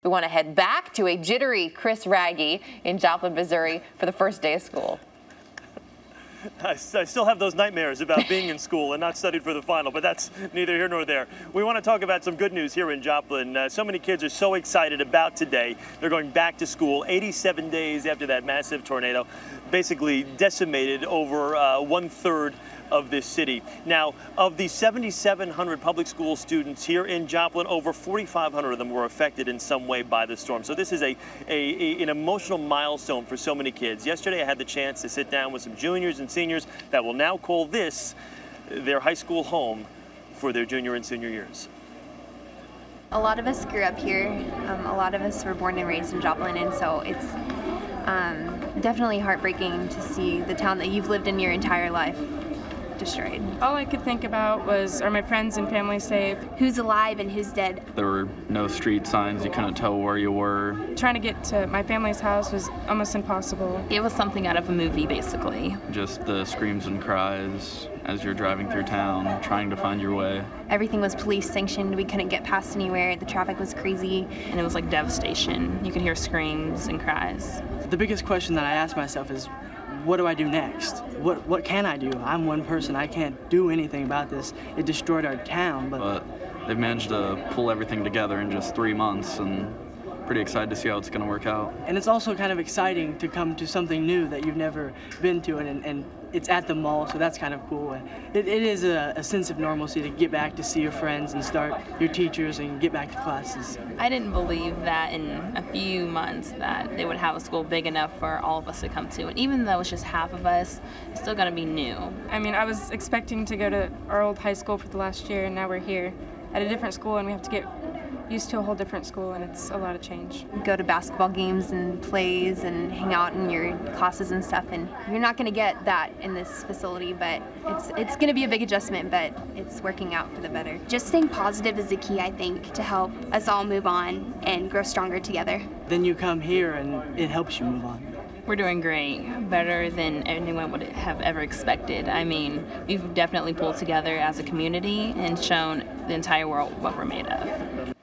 We want to head back to a jittery Chris Wragge in Joplin, Missouri for the first day of school. I still have those nightmares about being in school and not studied for the final, but that's neither here nor there. We want to talk about some good news here in Joplin. So many kids are so excited about today. They're going back to school 87 days after that massive tornado basically decimated over 1/3 of this city. Now, of the 7,700 public school students here in Joplin, over 4,500 of them were affected in some way by the storm. So this is an emotional milestone for so many kids. Yesterday I had the chance to sit down with some juniors and seniors that will now call this their high school home for their junior and senior years. A lot of us grew up here. A lot of us were born and raised in Joplin, and so it's definitely heartbreaking to see the town that you've lived in your entire life destroyed. All I could think about was, are my friends and family safe? Who's alive and who's dead? There were no street signs. You couldn't tell where you were. Trying to get to my family's house was almost impossible. It was something out of a movie, basically. Just the screams and cries as you're driving through town, trying to find your way. Everything was police sanctioned. We couldn't get past anywhere. The traffic was crazy. And it was like devastation. You could hear screams and cries. The biggest question that I ask myself is, what do I do next? What can I do? I'm one person. I can't do anything about this. It destroyed our town. But they've managed to pull everything together in just 3 months, and pretty excited to see how it's going to work out. And it's also kind of exciting to come to something new that you've never been to, and it's at the mall, so that's kind of cool. And it is a sense of normalcy to get back to see your friends and start your teachers and get back to classes. I didn't believe that in a few months that they would have a school big enough for all of us to come to. And even though it's just half of us, it's still going to be new. I mean, I was expecting to go to our old high school for the last year, and now we're here at a different school, and we have to get used to a whole different school, and it's a lot of change. Go to basketball games and plays and hang out in your classes and stuff, and you're not going to get that in this facility, but it's going to be a big adjustment, but it's working out for the better. Just staying positive is the key, I think, to help us all move on and grow stronger together. Then you come here and it helps you move on. We're doing great, better than anyone would have ever expected. I mean, we've definitely pulled together as a community and shown the entire world what we're made of.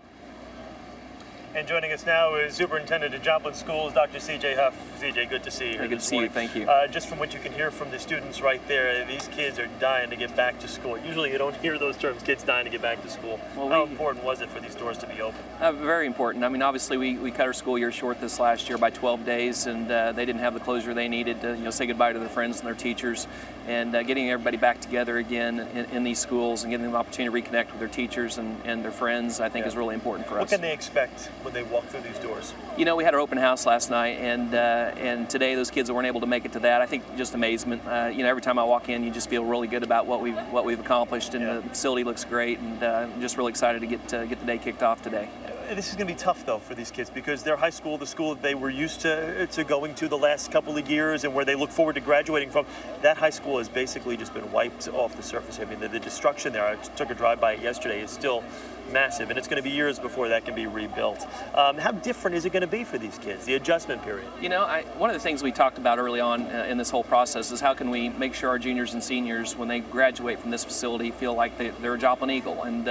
And joining us now is Superintendent of Joplin Schools, Dr. C.J. Huff. C.J., good to see you. Good to see you, thank you. Just from what you can hear from the students right there, these kids are dying to get back to school. Usually you don't hear those terms, kids dying to get back to school. Well, how important was it for these doors to be open? Very important. I mean, obviously we cut our school year short this last year by 12 days, and they didn't have the closure they needed to say goodbye to their friends and their teachers. And getting everybody back together again in these schools and giving them the opportunity to reconnect with their teachers and their friends, I think is really important for us. What can they expect when they walk through these doors? You know, we had our open house last night, and today those kids that weren't able to make it to that, I think just amazement. You know, every time I walk in, you just feel really good about what we've accomplished, and the facility looks great, and I'm just really excited to get the day kicked off today. This is going to be tough, though, for these kids because their high school, the school that they were used to going to the last couple of years and where they look forward to graduating from, that high school has basically just been wiped off the surface. I mean, the destruction there, I took a drive by it yesterday, is still massive, and it's going to be years before that can be rebuilt. How different is it going to be for these kids, the adjustment period? You know, one of the things we talked about early on in this whole process is how can we make sure our juniors and seniors, when they graduate from this facility, feel like they're a Joplin Eagle. And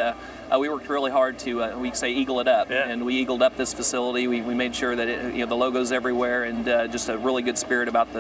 we worked really hard to, we say, eagle it up. Yeah. And we eagled up this facility. We made sure that the logo's everywhere, and just a really good spirit about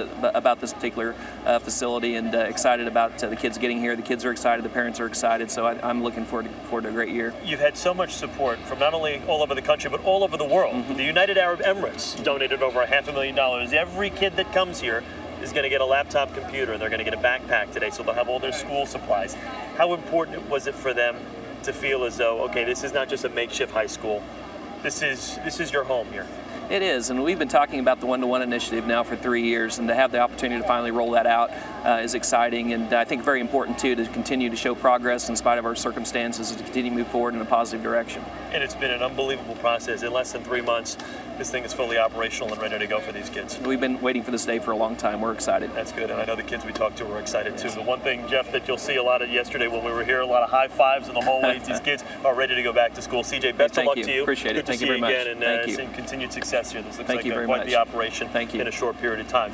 this particular facility, and excited about the kids getting here. The kids are excited, the parents are excited, so I'm looking forward to a great year. You've had so much support from not only all over the country, but all over the world. Mm-hmm. The United Arab Emirates donated over $500,000. Every kid that comes here is going to get a laptop computer, and they're going to get a backpack today, so they'll have all their school supplies. How important was it for them to feel as though, okay, this is not just a makeshift high school, this is your home here? It is, and we've been talking about the one-to-one initiative now for 3 years, and to have the opportunity to finally roll that out is exciting, and I think very important too to continue to show progress in spite of our circumstances, and to continue to move forward in a positive direction. And it's been an unbelievable process. In less than 3 months, this thing is fully operational and ready to go for these kids. We've been waiting for this day for a long time. We're excited. That's good, and I know the kids we talked to were excited too. The one thing, Jeff, that you'll see a lot of yesterday when we were here, a lot of high fives in the hallways. These kids are ready to go back to school. CJ, best of luck to you. Appreciate it. Good to see you again, and continued success here. This looks like quite the operation in a short period of time.